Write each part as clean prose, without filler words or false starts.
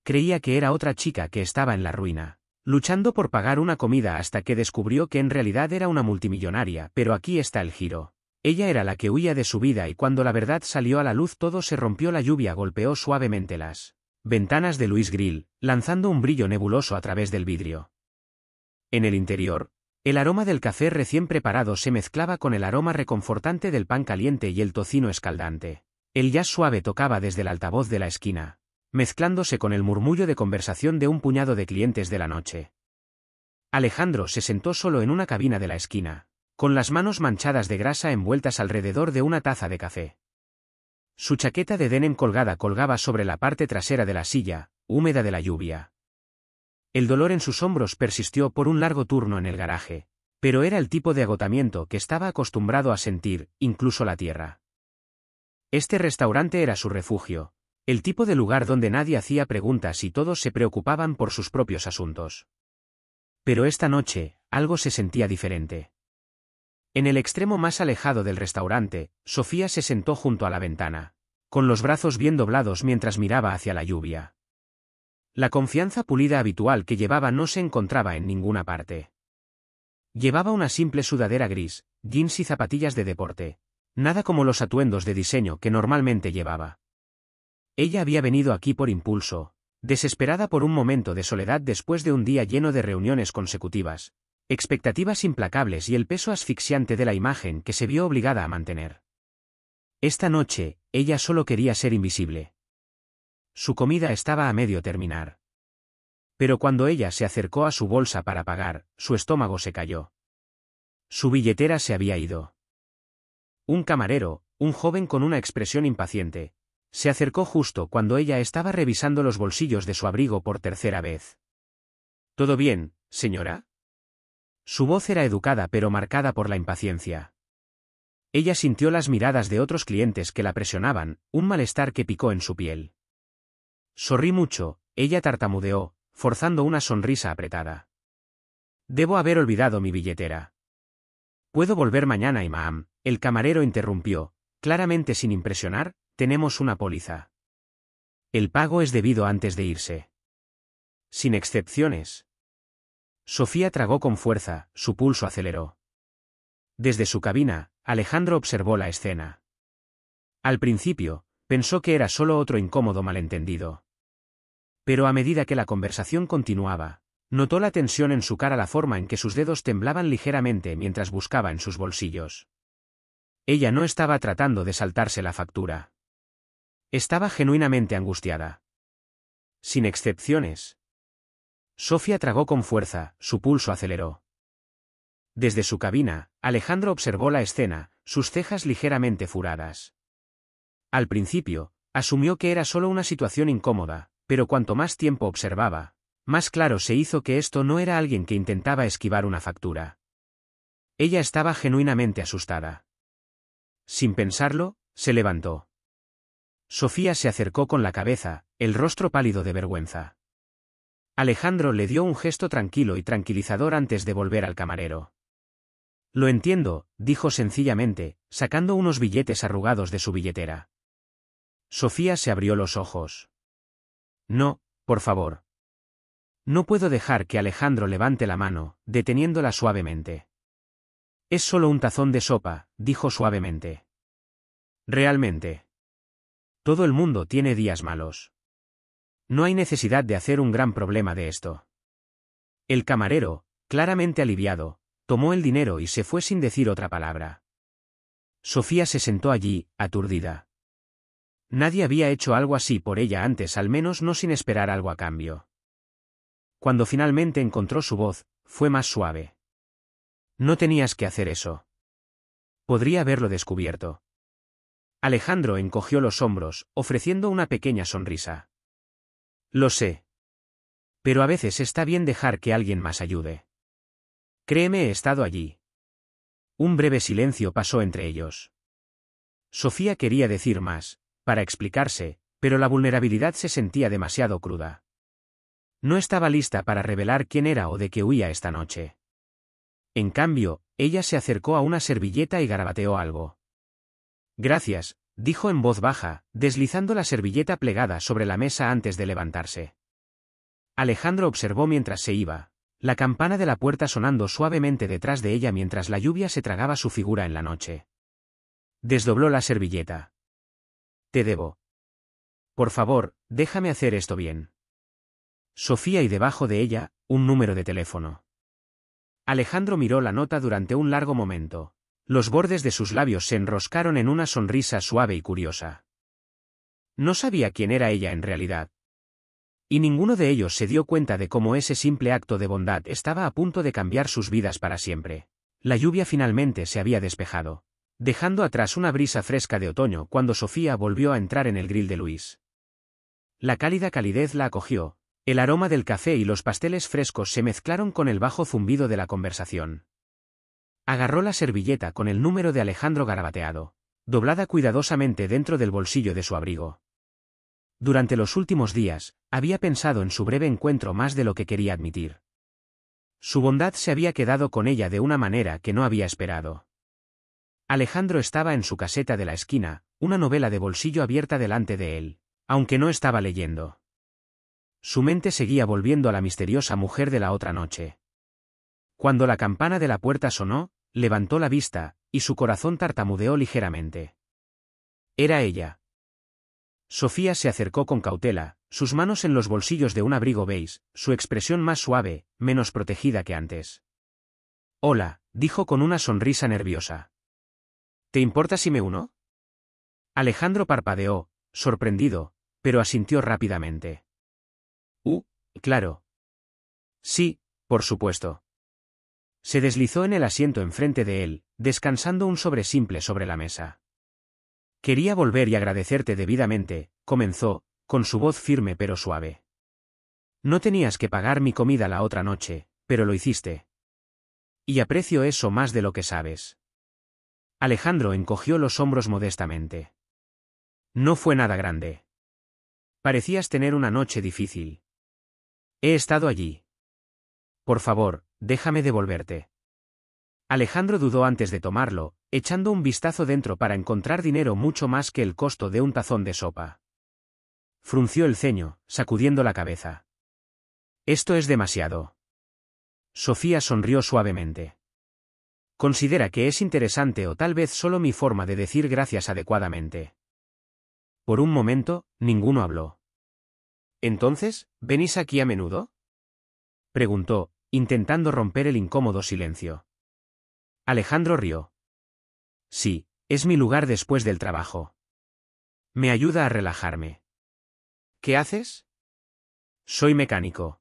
Creía que era otra chica que estaba en la ruina, luchando por pagar una comida hasta que descubrió que en realidad era una multimillonaria, pero aquí está el giro. Ella era la que huía de su vida y cuando la verdad salió a la luz todo se rompió. La lluvia golpeó suavemente las ventanas de Louis Grill, lanzando un brillo nebuloso a través del vidrio. En el interior, el aroma del café recién preparado se mezclaba con el aroma reconfortante del pan caliente y el tocino escaldante. El jazz suave tocaba desde el altavoz de la esquina, mezclándose con el murmullo de conversación de un puñado de clientes de la noche. Alejandro se sentó solo en una cabina de la esquina, con las manos manchadas de grasa envueltas alrededor de una taza de café. Su chaqueta de denim colgaba sobre la parte trasera de la silla, húmeda de la lluvia. El dolor en sus hombros persistió por un largo turno en el garaje, pero era el tipo de agotamiento que estaba acostumbrado a sentir, incluso la tierra. Este restaurante era su refugio, el tipo de lugar donde nadie hacía preguntas y todos se preocupaban por sus propios asuntos. Pero esta noche, algo se sentía diferente. En el extremo más alejado del restaurante, Sofía se sentó junto a la ventana, con los brazos bien doblados mientras miraba hacia la lluvia. La confianza pulida habitual que llevaba no se encontraba en ninguna parte. Llevaba una simple sudadera gris, jeans y zapatillas de deporte, nada como los atuendos de diseño que normalmente llevaba. Ella había venido aquí por impulso, desesperada por un momento de soledad después de un día lleno de reuniones consecutivas, expectativas implacables y el peso asfixiante de la imagen que se vio obligada a mantener. Esta noche, ella solo quería ser invisible. Su comida estaba a medio terminar. Pero cuando ella se acercó a su bolsa para pagar, su estómago se cayó. Su billetera se había ido. Un camarero, un joven con una expresión impaciente, se acercó justo cuando ella estaba revisando los bolsillos de su abrigo por tercera vez. ¿Todo bien, señora? Su voz era educada pero marcada por la impaciencia. Ella sintió las miradas de otros clientes que la presionaban, un malestar que picó en su piel. Sorrí mucho, ella tartamudeó, forzando una sonrisa apretada. Debo haber olvidado mi billetera. ¿Puedo volver mañana, Imam? El camarero interrumpió, claramente sin impresionar, tenemos una póliza. El pago es debido antes de irse. Sin excepciones. Sofía tragó con fuerza, su pulso aceleró. Desde su cabina, Alejandro observó la escena. Al principio, pensó que era solo otro incómodo malentendido. Pero a medida que la conversación continuaba, notó la tensión en su cara, la forma en que sus dedos temblaban ligeramente mientras buscaba en sus bolsillos. Ella no estaba tratando de saltarse la factura. Estaba genuinamente angustiada. Sin excepciones. Sofía tragó con fuerza, su pulso aceleró. Desde su cabina, Alejandro observó la escena, sus cejas ligeramente furadas. Al principio, asumió que era solo una situación incómoda, pero cuanto más tiempo observaba, más claro se hizo que esto no era alguien que intentaba esquivar una factura. Ella estaba genuinamente asustada. Sin pensarlo, se levantó. Sofía se acercó con la cabeza, el rostro pálido de vergüenza. Alejandro le dio un gesto tranquilo y tranquilizador antes de volver al camarero. Lo entiendo, dijo sencillamente, sacando unos billetes arrugados de su billetera. Sofía se abrió los ojos. No, por favor. No puedo dejar que Alejandro levante la mano, deteniéndola suavemente. Es solo un tazón de sopa, dijo suavemente. Realmente. Todo el mundo tiene días malos. No hay necesidad de hacer un gran problema de esto. El camarero, claramente aliviado, tomó el dinero y se fue sin decir otra palabra. Sofía se sentó allí, aturdida. Nadie había hecho algo así por ella antes, al menos no sin esperar algo a cambio. Cuando finalmente encontró su voz, fue más suave. No tenías que hacer eso. Podría haberlo descubierto. Alejandro encogió los hombros, ofreciendo una pequeña sonrisa. Lo sé. Pero a veces está bien dejar que alguien más ayude. Créeme, he estado allí. Un breve silencio pasó entre ellos. Sofía quería decir más, para explicarse, pero la vulnerabilidad se sentía demasiado cruda. No estaba lista para revelar quién era o de qué huía esta noche. En cambio, ella se acercó a una servilleta y garabateó algo. Gracias, dijo en voz baja, deslizando la servilleta plegada sobre la mesa antes de levantarse. Alejandro observó mientras se iba, la campana de la puerta sonando suavemente detrás de ella mientras la lluvia se tragaba su figura en la noche. Desdobló la servilleta. Te debo. Por favor, déjame hacer esto bien. Sofía, y debajo de ella, un número de teléfono. Alejandro miró la nota durante un largo momento. Los bordes de sus labios se enroscaron en una sonrisa suave y curiosa. No sabía quién era ella en realidad. Y ninguno de ellos se dio cuenta de cómo ese simple acto de bondad estaba a punto de cambiar sus vidas para siempre. La lluvia finalmente se había despejado, dejando atrás una brisa fresca de otoño cuando Sofía volvió a entrar en el grill de Luis. La cálida calidez la acogió, el aroma del café y los pasteles frescos se mezclaron con el bajo zumbido de la conversación. Agarró la servilleta con el número de Alejandro garabateado, doblada cuidadosamente dentro del bolsillo de su abrigo. Durante los últimos días, había pensado en su breve encuentro más de lo que quería admitir. Su bondad se había quedado con ella de una manera que no había esperado. Alejandro estaba en su caseta de la esquina, una novela de bolsillo abierta delante de él, aunque no estaba leyendo. Su mente seguía volviendo a la misteriosa mujer de la otra noche. Cuando la campana de la puerta sonó, levantó la vista, y su corazón tartamudeó ligeramente. Era ella. Sofía se acercó con cautela, sus manos en los bolsillos de un abrigo beige, su expresión más suave, menos protegida que antes. Hola, dijo con una sonrisa nerviosa. ¿Te importa si me uno? Alejandro parpadeó, sorprendido, pero asintió rápidamente. Claro. Sí, por supuesto. Se deslizó en el asiento enfrente de él, descansando un sobre simple sobre la mesa. Quería volver y agradecerte debidamente, comenzó, con su voz firme pero suave. No tenías que pagar mi comida la otra noche, pero lo hiciste. Y aprecio eso más de lo que sabes. Alejandro encogió los hombros modestamente. No fue nada grande. Parecías tener una noche difícil. He estado allí. Por favor, déjame devolverte. Alejandro dudó antes de tomarlo, echando un vistazo dentro para encontrar dinero mucho más que el costo de un tazón de sopa. Frunció el ceño, sacudiendo la cabeza. Esto es demasiado. Sofía sonrió suavemente. Considera que es interesante o tal vez solo mi forma de decir gracias adecuadamente. Por un momento, ninguno habló. ¿Entonces, venís aquí a menudo? Preguntó, intentando romper el incómodo silencio. Alejandro rió. Sí, es mi lugar después del trabajo. Me ayuda a relajarme. ¿Qué haces? Soy mecánico.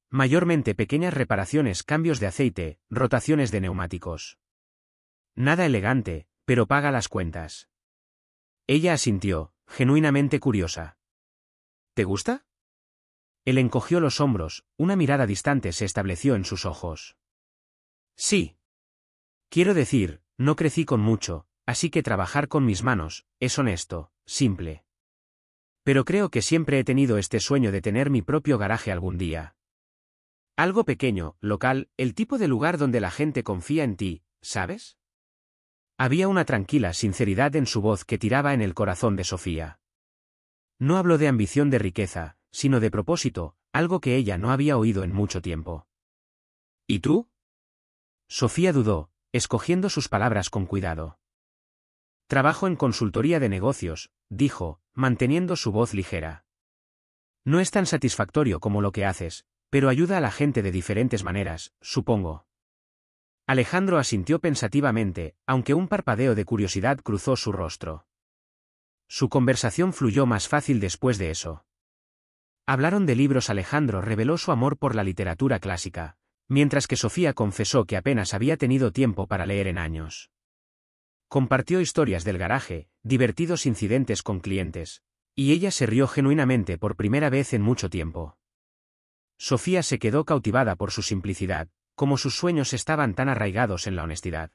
Mayormente pequeñas reparaciones, cambios de aceite, rotaciones de neumáticos. Nada elegante, pero paga las cuentas. Ella asintió, genuinamente curiosa. ¿Te gusta? Él encogió los hombros, una mirada distante se estableció en sus ojos. Sí. Quiero decir, no crecí con mucho, así que trabajar con mis manos, es honesto, simple. Pero creo que siempre he tenido este sueño de tener mi propio garaje algún día. Algo pequeño, local, el tipo de lugar donde la gente confía en ti, ¿sabes? Había una tranquila sinceridad en su voz que tiraba en el corazón de Sofía. No habló de ambición de riqueza, sino de propósito, algo que ella no había oído en mucho tiempo. ¿Y tú? Sofía dudó, escogiendo sus palabras con cuidado. Trabajo en consultoría de negocios, dijo, manteniendo su voz ligera. No es tan satisfactorio como lo que haces, pero ayuda a la gente de diferentes maneras, supongo. Alejandro asintió pensativamente, aunque un parpadeo de curiosidad cruzó su rostro. Su conversación fluyó más fácil después de eso. Hablaron de libros. Alejandro reveló su amor por la literatura clásica, mientras que Sofía confesó que apenas había tenido tiempo para leer en años. Compartió historias del garaje, divertidos incidentes con clientes, y ella se rió genuinamente por primera vez en mucho tiempo. Sofía se quedó cautivada por su simplicidad, como sus sueños estaban tan arraigados en la honestidad.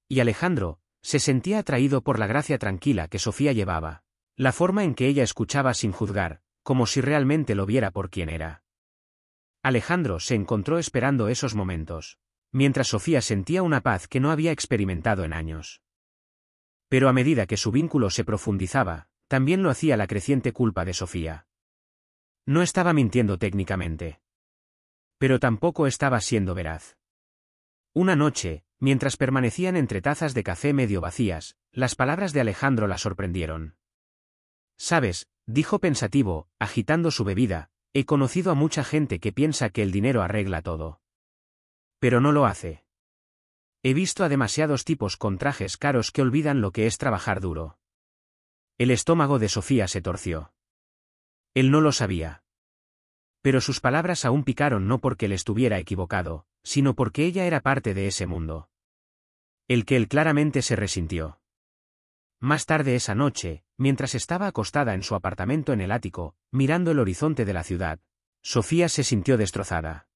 Y Alejandro se sentía atraído por la gracia tranquila que Sofía llevaba, la forma en que ella escuchaba sin juzgar, como si realmente lo viera por quien era. Alejandro se encontró esperando esos momentos, mientras Sofía sentía una paz que no había experimentado en años. Pero a medida que su vínculo se profundizaba, también lo hacía la creciente culpa de Sofía. No estaba mintiendo técnicamente. Pero tampoco estaba siendo veraz. Una noche, mientras permanecían entre tazas de café medio vacías, las palabras de Alejandro la sorprendieron. «Sabes», dijo pensativo, agitando su bebida, «he conocido a mucha gente que piensa que el dinero arregla todo. Pero no lo hace. He visto a demasiados tipos con trajes caros que olvidan lo que es trabajar duro». El estómago de Sofía se torció. Él no lo sabía. Pero sus palabras aún picaron no porque él estuviera equivocado, sino porque ella era parte de ese mundo. El que él claramente se resintió. Más tarde esa noche, mientras estaba acostada en su apartamento en el ático, mirando el horizonte de la ciudad, Sofía se sintió destrozada.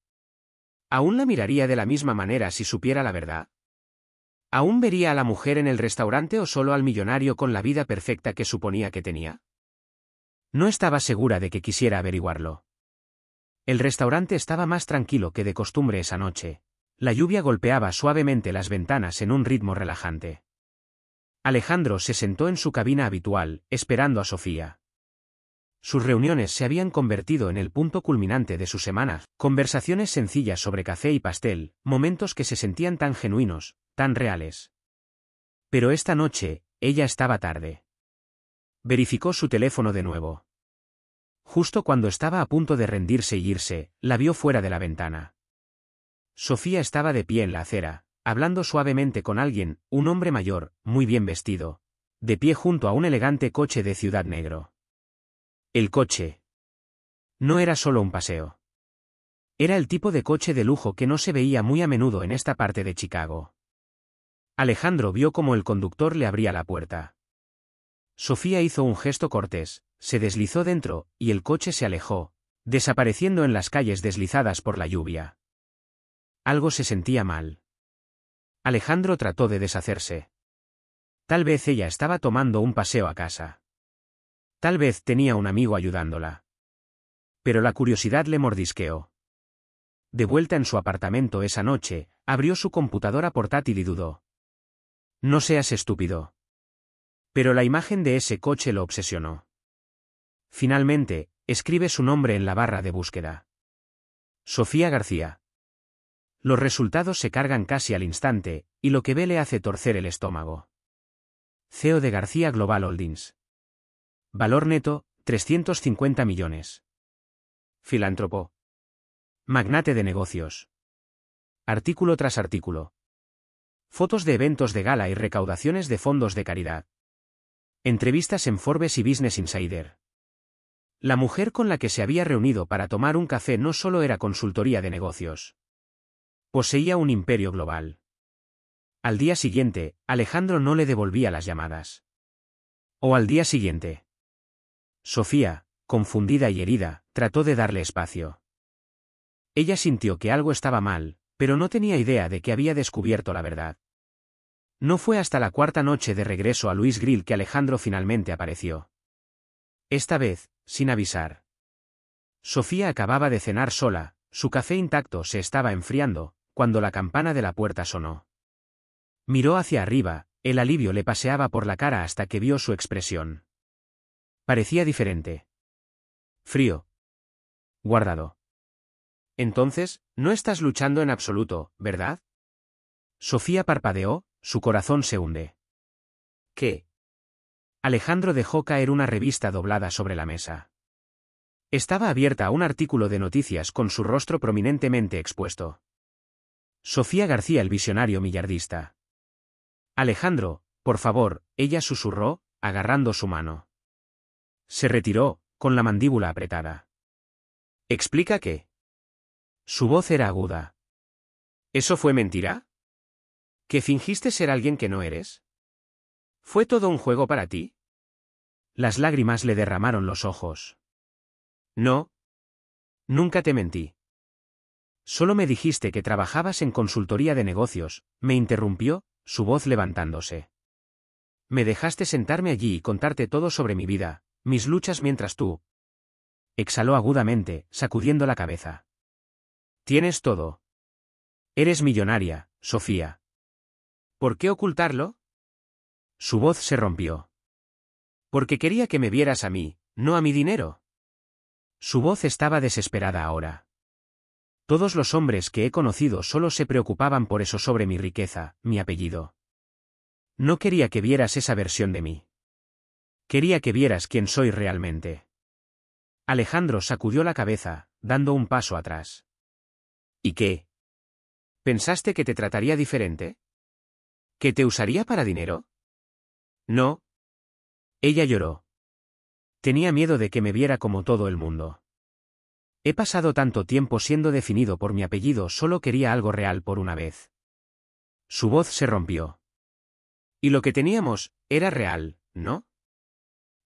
¿Aún la miraría de la misma manera si supiera la verdad? ¿Aún vería a la mujer en el restaurante o solo al millonario con la vida perfecta que suponía que tenía? No estaba segura de que quisiera averiguarlo. El restaurante estaba más tranquilo que de costumbre esa noche. La lluvia golpeaba suavemente las ventanas en un ritmo relajante. Alejandro se sentó en su cabina habitual, esperando a Sofía. Sus reuniones se habían convertido en el punto culminante de su semana, conversaciones sencillas sobre café y pastel, momentos que se sentían tan genuinos, tan reales. Pero esta noche, ella estaba tarde. Verificó su teléfono de nuevo. Justo cuando estaba a punto de rendirse y irse, la vio fuera de la ventana. Sofía estaba de pie en la acera, hablando suavemente con alguien, un hombre mayor, muy bien vestido, de pie junto a un elegante coche de ciudad negro. El coche no era solo un paseo. Era el tipo de coche de lujo que no se veía muy a menudo en esta parte de Chicago. Alejandro vio cómo el conductor le abría la puerta. Sofía hizo un gesto cortés, se deslizó dentro, y el coche se alejó, desapareciendo en las calles deslizadas por la lluvia. Algo se sentía mal. Alejandro trató de deshacerse. Tal vez ella estaba tomando un paseo a casa. Tal vez tenía un amigo ayudándola. Pero la curiosidad le mordisqueó. De vuelta en su apartamento esa noche, abrió su computadora portátil y dudó. No seas estúpido. Pero la imagen de ese coche lo obsesionó. Finalmente, escribe su nombre en la barra de búsqueda. Sofía García. Los resultados se cargan casi al instante, y lo que ve le hace torcer el estómago. CEO de García Global Holdings. Valor neto, 350 millones. Filántropo. Magnate de negocios. Artículo tras artículo. Fotos de eventos de gala y recaudaciones de fondos de caridad. Entrevistas en Forbes y Business Insider. La mujer con la que se había reunido para tomar un café no solo era consultoría de negocios. Poseía un imperio global. Al día siguiente, Alejandro no le devolvía las llamadas. O al día siguiente. Sofía, confundida y herida, trató de darle espacio. Ella sintió que algo estaba mal, pero no tenía idea de que había descubierto la verdad. No fue hasta la cuarta noche de regreso a Louis Grill que Alejandro finalmente apareció. Esta vez, sin avisar. Sofía acababa de cenar sola, su café intacto se estaba enfriando, cuando la campana de la puerta sonó. Miró hacia arriba, el alivio le paseaba por la cara hasta que vio su expresión. Parecía diferente. Frío. Guardado. Entonces, no estás luchando en absoluto, ¿verdad? Sofía parpadeó, su corazón se hunde. ¿Qué? Alejandro dejó caer una revista doblada sobre la mesa. Estaba abierta a un artículo de noticias con su rostro prominentemente expuesto. Sofía García, el visionario millardista. Alejandro, por favor, ella susurró, agarrando su mano. Se retiró, con la mandíbula apretada. ¿Explica qué? Su voz era aguda. ¿Eso fue mentira? ¿Que fingiste ser alguien que no eres? ¿Fue todo un juego para ti? Las lágrimas le derramaron los ojos. No. Nunca te mentí. Solo me dijiste que trabajabas en consultoría de negocios, me interrumpió, su voz levantándose. Me dejaste sentarme allí y contarte todo sobre mi vida, mis luchas mientras tú. Exhaló agudamente, sacudiendo la cabeza. Tienes todo. Eres millonaria, Sofía. ¿Por qué ocultarlo? Su voz se rompió. Porque quería que me vieras a mí, no a mi dinero. Su voz estaba desesperada ahora. Todos los hombres que he conocido solo se preocupaban por eso sobre mi riqueza, mi apellido. No quería que vieras esa versión de mí. Quería que vieras quién soy realmente. Alejandro sacudió la cabeza, dando un paso atrás. ¿Y qué? ¿Pensaste que te trataría diferente? ¿Que te usaría para dinero? No. Ella lloró. Tenía miedo de que me viera como todo el mundo. He pasado tanto tiempo siendo definido por mi apellido, solo quería algo real por una vez. Su voz se rompió. Y lo que teníamos, era real, ¿no?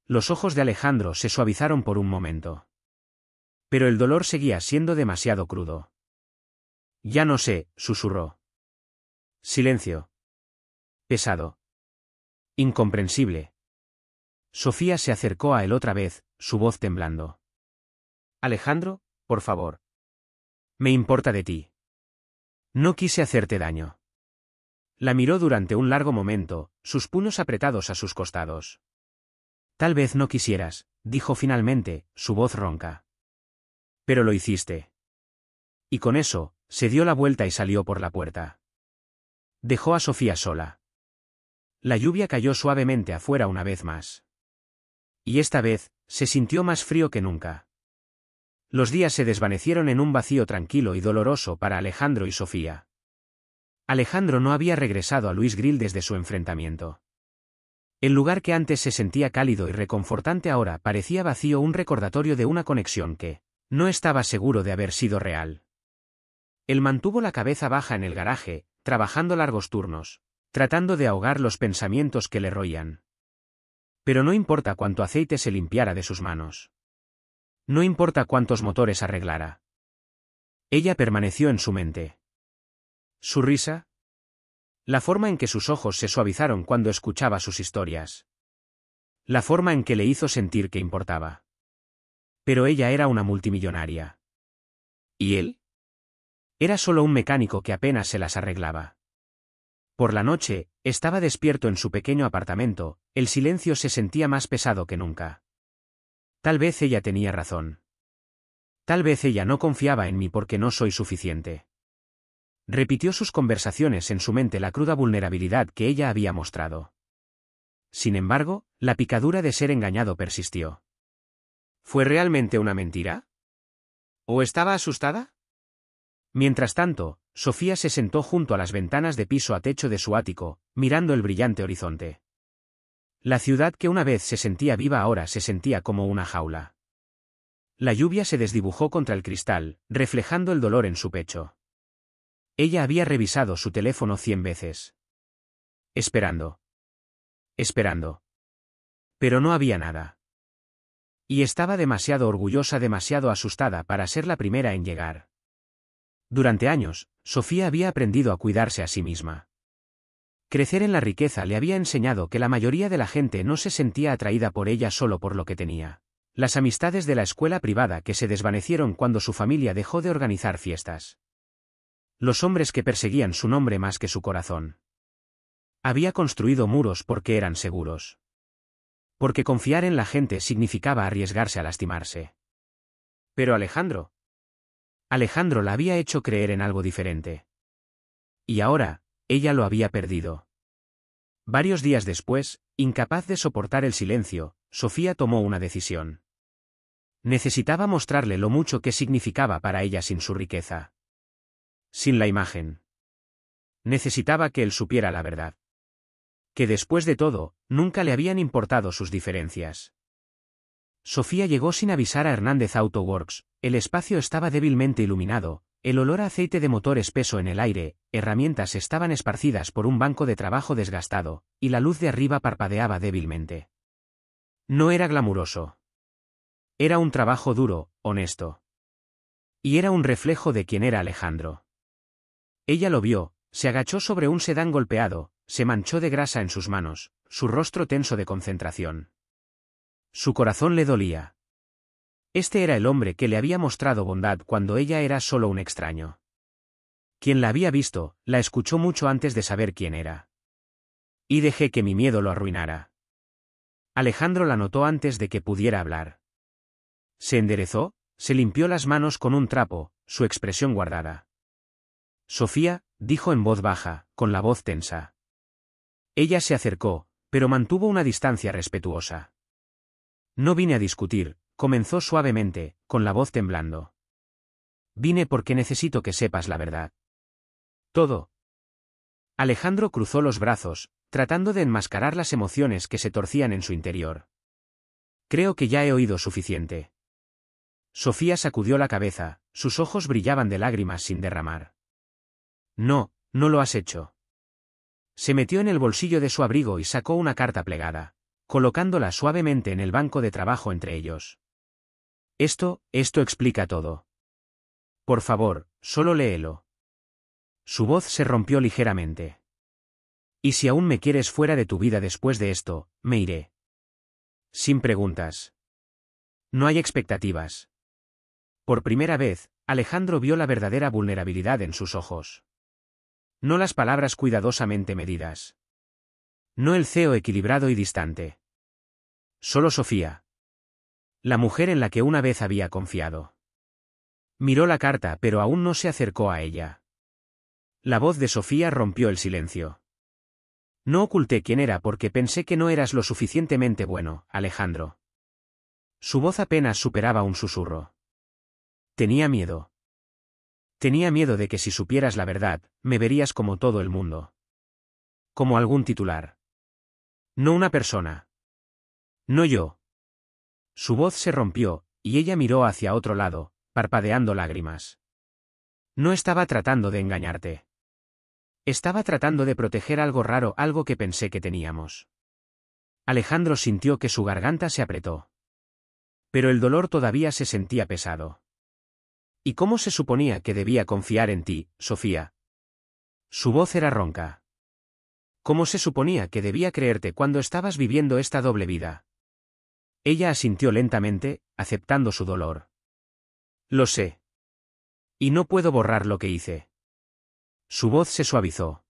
Los ojos de Alejandro se suavizaron por un momento. Pero el dolor seguía siendo demasiado crudo. Ya no sé, susurró. Silencio. Pesado. Incomprensible. Sofía se acercó a él otra vez, su voz temblando. Alejandro, por favor. Me importa de ti. No quise hacerte daño. La miró durante un largo momento, sus puños apretados a sus costados. Tal vez no quisieras, dijo finalmente, su voz ronca. Pero lo hiciste. Y con eso, se dio la vuelta y salió por la puerta. Dejó a Sofía sola. La lluvia cayó suavemente afuera una vez más. Y esta vez, se sintió más frío que nunca. Los días se desvanecieron en un vacío tranquilo y doloroso para Alejandro y Sofía. Alejandro no había regresado a Louis Grill desde su enfrentamiento. El lugar que antes se sentía cálido y reconfortante ahora parecía vacío, un recordatorio de una conexión que no estaba seguro de haber sido real. Él mantuvo la cabeza baja en el garaje, trabajando largos turnos, tratando de ahogar los pensamientos que le roían. Pero no importa cuánto aceite se limpiara de sus manos. No importa cuántos motores arreglara. Ella permaneció en su mente. Su risa. La forma en que sus ojos se suavizaron cuando escuchaba sus historias. La forma en que le hizo sentir que importaba. Pero ella era una multimillonaria. ¿Y él? Era solo un mecánico que apenas se las arreglaba. Por la noche, estaba despierto en su pequeño apartamento, el silencio se sentía más pesado que nunca. Tal vez ella tenía razón. Tal vez ella no confiaba en mí porque no soy suficiente. Repitió sus conversaciones en su mente, la cruda vulnerabilidad que ella había mostrado. Sin embargo, la picadura de ser engañado persistió. ¿Fue realmente una mentira? ¿O estaba asustada? Mientras tanto, Sofía se sentó junto a las ventanas de piso a techo de su ático, mirando el brillante horizonte. La ciudad que una vez se sentía viva ahora se sentía como una jaula. La lluvia se desdibujó contra el cristal, reflejando el dolor en su pecho. Ella había revisado su teléfono 100 veces. Esperando. Esperando. Pero no había nada. Y estaba demasiado orgullosa, demasiado asustada para ser la primera en llegar. Durante años, Sofía había aprendido a cuidarse a sí misma. Crecer en la riqueza le había enseñado que la mayoría de la gente no se sentía atraída por ella solo por lo que tenía. Las amistades de la escuela privada que se desvanecieron cuando su familia dejó de organizar fiestas. Los hombres que perseguían su nombre más que su corazón. Había construido muros porque eran seguros. Porque confiar en la gente significaba arriesgarse a lastimarse. Pero Alejandro la había hecho creer en algo diferente. Y ahora, ella lo había perdido. Varios días después, incapaz de soportar el silencio, Sofía tomó una decisión. Necesitaba mostrarle lo mucho que significaba para ella sin su riqueza. Sin la imagen. Necesitaba que él supiera la verdad. Que después de todo, nunca le habían importado sus diferencias. Sofía llegó sin avisar a Hernández Auto Works, el espacio estaba débilmente iluminado, el olor a aceite de motor espeso en el aire, herramientas estaban esparcidas por un banco de trabajo desgastado, y la luz de arriba parpadeaba débilmente. No era glamuroso. Era un trabajo duro, honesto. Y era un reflejo de quién era Alejandro. Ella lo vio, se agachó sobre un sedán golpeado, se manchó de grasa en sus manos, su rostro tenso de concentración. Su corazón le dolía. Este era el hombre que le había mostrado bondad cuando ella era solo un extraño. Quien la había visto, la escuchó mucho antes de saber quién era. Y dejé que mi miedo lo arruinara. Alejandro la notó antes de que pudiera hablar. Se enderezó, se limpió las manos con un trapo, su expresión guardada. Sofía, dijo en voz baja, con la voz tensa. Ella se acercó, pero mantuvo una distancia respetuosa. No vine a discutir, comenzó suavemente, con la voz temblando. Vine porque necesito que sepas la verdad. Todo. Alejandro cruzó los brazos, tratando de enmascarar las emociones que se torcían en su interior. Creo que ya he oído suficiente. Sofía sacudió la cabeza, sus ojos brillaban de lágrimas sin derramar. No, no lo has hecho. Se metió en el bolsillo de su abrigo y sacó una carta plegada, colocándola suavemente en el banco de trabajo entre ellos. Esto explica todo. Por favor, solo léelo. Su voz se rompió ligeramente. Y si aún me quieres fuera de tu vida después de esto, me iré. Sin preguntas. No hay expectativas. Por primera vez, Alejandro vio la verdadera vulnerabilidad en sus ojos. No las palabras cuidadosamente medidas. No el ceo equilibrado y distante. Solo Sofía. La mujer en la que una vez había confiado. Miró la carta pero aún no se acercó a ella. La voz de Sofía rompió el silencio. No oculté quién era porque pensé que no eras lo suficientemente bueno, Alejandro. Su voz apenas superaba un susurro. Tenía miedo. Tenía miedo de que si supieras la verdad, me verías como todo el mundo. Como algún titular. No una persona. No yo. Su voz se rompió, y ella miró hacia otro lado, parpadeando lágrimas. No estaba tratando de engañarte. Estaba tratando de proteger algo raro, algo que pensé que teníamos. Alejandro sintió que su garganta se apretó. Pero el dolor todavía se sentía pesado. ¿Y cómo se suponía que debía confiar en ti, Sofía? Su voz era ronca. ¿Cómo se suponía que debía creerte cuando estabas viviendo esta doble vida? Ella asintió lentamente, aceptando su dolor. Lo sé. Y no puedo borrar lo que hice. Su voz se suavizó.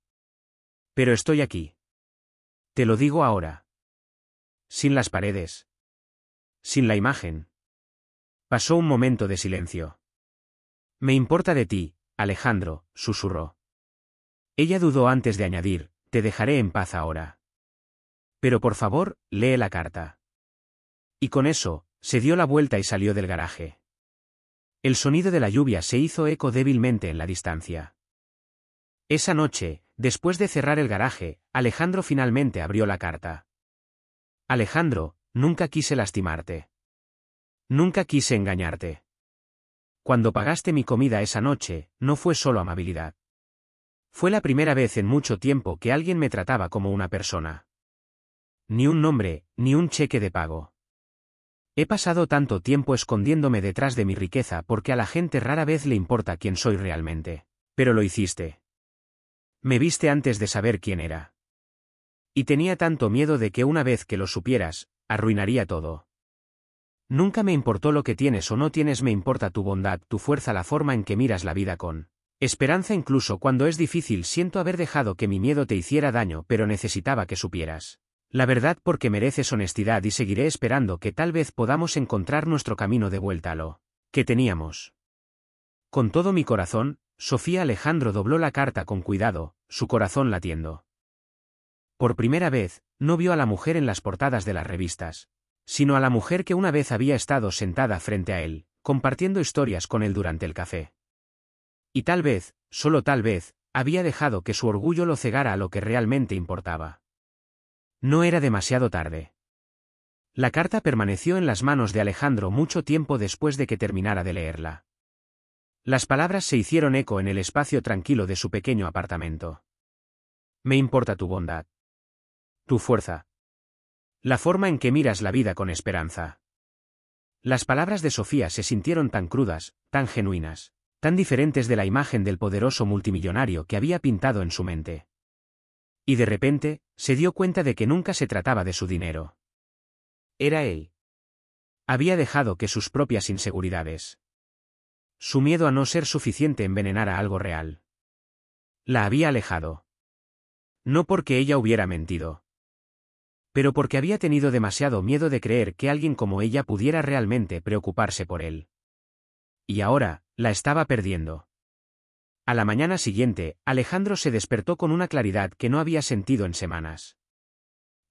Pero estoy aquí. Te lo digo ahora. Sin las paredes. Sin la imagen. Pasó un momento de silencio. Me importa de ti, Alejandro, susurró. Ella dudó antes de añadir, te dejaré en paz ahora. Pero por favor, lee la carta. Y con eso, se dio la vuelta y salió del garaje. El sonido de la lluvia se hizo eco débilmente en la distancia. Esa noche, después de cerrar el garaje, Alejandro finalmente abrió la carta. Alejandro, nunca quise lastimarte. Nunca quise engañarte. Cuando pagaste mi comida esa noche, no fue solo amabilidad. Fue la primera vez en mucho tiempo que alguien me trataba como una persona. Ni un nombre, ni un cheque de pago. He pasado tanto tiempo escondiéndome detrás de mi riqueza porque a la gente rara vez le importa quién soy realmente. Pero lo hiciste. Me viste antes de saber quién era. Y tenía tanto miedo de que una vez que lo supieras, arruinaría todo. Nunca me importó lo que tienes o no tienes, me importa tu bondad, tu fuerza, la forma en que miras la vida con esperanza incluso cuando es difícil. Siento haber dejado que mi miedo te hiciera daño, pero necesitaba que supieras la verdad porque mereces honestidad y seguiré esperando que tal vez podamos encontrar nuestro camino de vuelta a lo que teníamos. Con todo mi corazón, Sofía. Alejandro dobló la carta con cuidado, su corazón latiendo. Por primera vez, no vio a la mujer en las portadas de las revistas, sino a la mujer que una vez había estado sentada frente a él, compartiendo historias con él durante el café. Y tal vez, solo tal vez, había dejado que su orgullo lo cegara a lo que realmente importaba. No era demasiado tarde. La carta permaneció en las manos de Alejandro mucho tiempo después de que terminara de leerla. Las palabras se hicieron eco en el espacio tranquilo de su pequeño apartamento. Me importa tu bondad. Tu fuerza. La forma en que miras la vida con esperanza. Las palabras de Sofía se sintieron tan crudas, tan genuinas, tan diferentes de la imagen del poderoso multimillonario que había pintado en su mente. Y de repente, se dio cuenta de que nunca se trataba de su dinero. Era él. Había dejado que sus propias inseguridades, su miedo a no ser suficiente envenenara algo real. La había alejado. No porque ella hubiera mentido, pero porque había tenido demasiado miedo de creer que alguien como ella pudiera realmente preocuparse por él. y ahora, la estaba perdiendo. A la mañana siguiente, Alejandro se despertó con una claridad que no había sentido en semanas.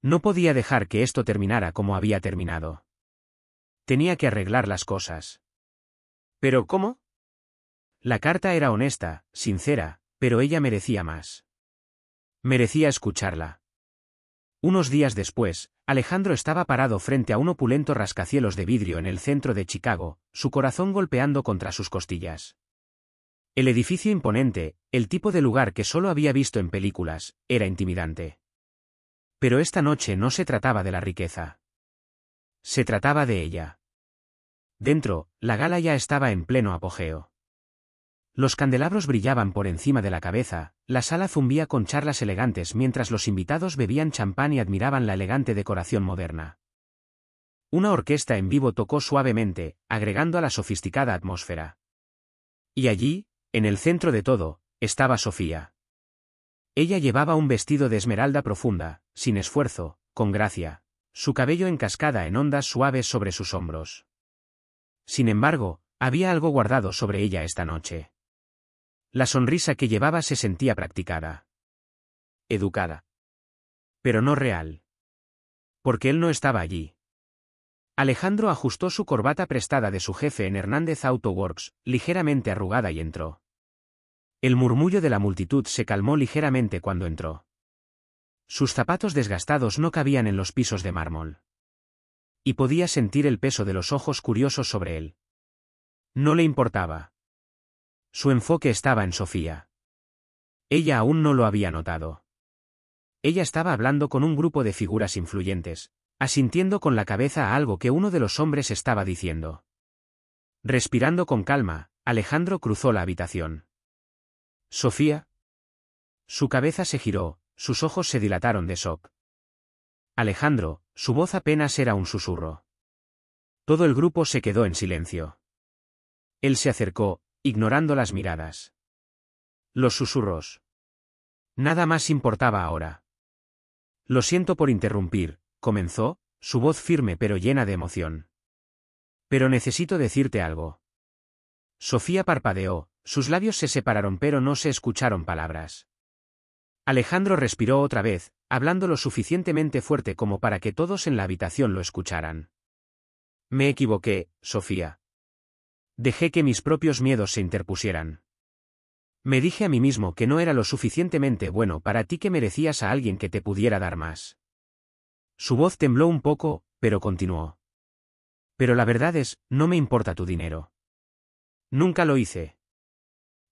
No podía dejar que esto terminara como había terminado. Tenía que arreglar las cosas. ¿Pero cómo? La carta era honesta, sincera, pero ella merecía más. Merecía escucharla. Unos días después, Alejandro estaba parado frente a un opulento rascacielos de vidrio en el centro de Chicago, su corazón golpeando contra sus costillas. El edificio imponente, el tipo de lugar que solo había visto en películas, era intimidante. Pero esta noche no se trataba de la riqueza. Se trataba de ella. Dentro, la gala ya estaba en pleno apogeo. Los candelabros brillaban por encima de la cabeza, la sala zumbía con charlas elegantes mientras los invitados bebían champán y admiraban la elegante decoración moderna. Una orquesta en vivo tocó suavemente, agregando a la sofisticada atmósfera. Y allí, en el centro de todo, estaba Sofía. Ella llevaba un vestido de esmeralda profunda, sin esfuerzo, con gracia, su cabello en cascada en ondas suaves sobre sus hombros. Sin embargo, había algo guardado sobre ella esta noche. La sonrisa que llevaba se sentía practicada. Educada. Pero no real. Porque él no estaba allí. Alejandro ajustó su corbata prestada de su jefe en Hernández Auto Works, ligeramente arrugada, y entró. El murmullo de la multitud se calmó ligeramente cuando entró. Sus zapatos desgastados no cabían en los pisos de mármol. Y podía sentir el peso de los ojos curiosos sobre él. No le importaba. Su enfoque estaba en Sofía. Ella aún no lo había notado. Ella estaba hablando con un grupo de figuras influyentes, asintiendo con la cabeza a algo que uno de los hombres estaba diciendo. Respirando con calma, Alejandro cruzó la habitación. ¿Sofía? Su cabeza se giró, sus ojos se dilataron de shock. Alejandro, su voz apenas era un susurro. Todo el grupo se quedó en silencio. Él se acercó, ignorando las miradas. Los susurros. Nada más importaba ahora. Lo siento por interrumpir, comenzó, su voz firme pero llena de emoción. Pero necesito decirte algo. Sofía parpadeó, sus labios se separaron pero no se escucharon palabras. Alejandro respiró otra vez, hablando lo suficientemente fuerte como para que todos en la habitación lo escucharan. Me equivoqué, Sofía. Dejé que mis propios miedos se interpusieran. Me dije a mí mismo que no era lo suficientemente bueno para ti, que merecías a alguien que te pudiera dar más. Su voz tembló un poco, pero continuó. Pero la verdad es, no me importa tu dinero. Nunca lo hice.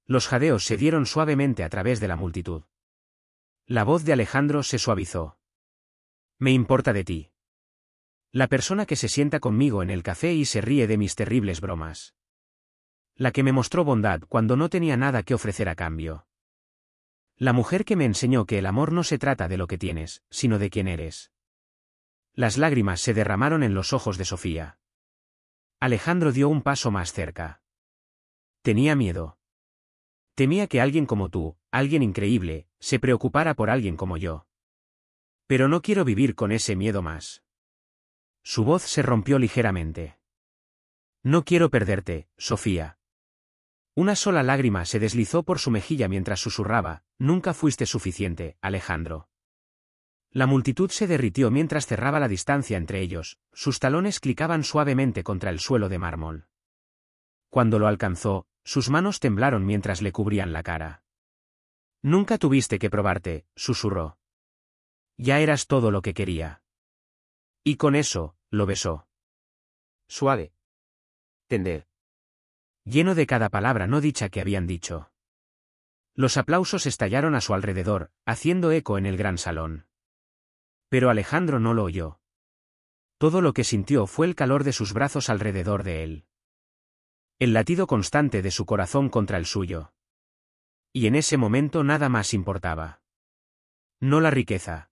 Los jadeos se dieron suavemente a través de la multitud. La voz de Alejandro se suavizó. Me importa de ti. La persona que se sienta conmigo en el café y se ríe de mis terribles bromas. La que me mostró bondad cuando no tenía nada que ofrecer a cambio. La mujer que me enseñó que el amor no se trata de lo que tienes, sino de quién eres. Las lágrimas se derramaron en los ojos de Sofía. Alejandro dio un paso más cerca. Tenía miedo. Temía que alguien como tú, alguien increíble, se preocupara por alguien como yo. Pero no quiero vivir con ese miedo más. Su voz se rompió ligeramente. No quiero perderte, Sofía. Una sola lágrima se deslizó por su mejilla mientras susurraba, nunca fuiste suficiente, Alejandro. La multitud se derritió mientras cerraba la distancia entre ellos, sus talones clicaban suavemente contra el suelo de mármol. Cuando lo alcanzó, sus manos temblaron mientras le cubrían la cara. Nunca tuviste que probarte, susurró. Ya eras todo lo que quería. Y con eso, lo besó. Suave. Tender. Lleno de cada palabra no dicha que habían dicho. Los aplausos estallaron a su alrededor, haciendo eco en el gran salón. Pero Alejandro no lo oyó. Todo lo que sintió fue el calor de sus brazos alrededor de él. El latido constante de su corazón contra el suyo. Y en ese momento nada más importaba. No la riqueza.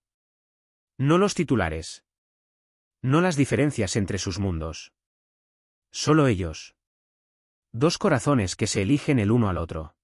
No los titulares. No las diferencias entre sus mundos. Solo ellos. Dos corazones que se eligen el uno al otro.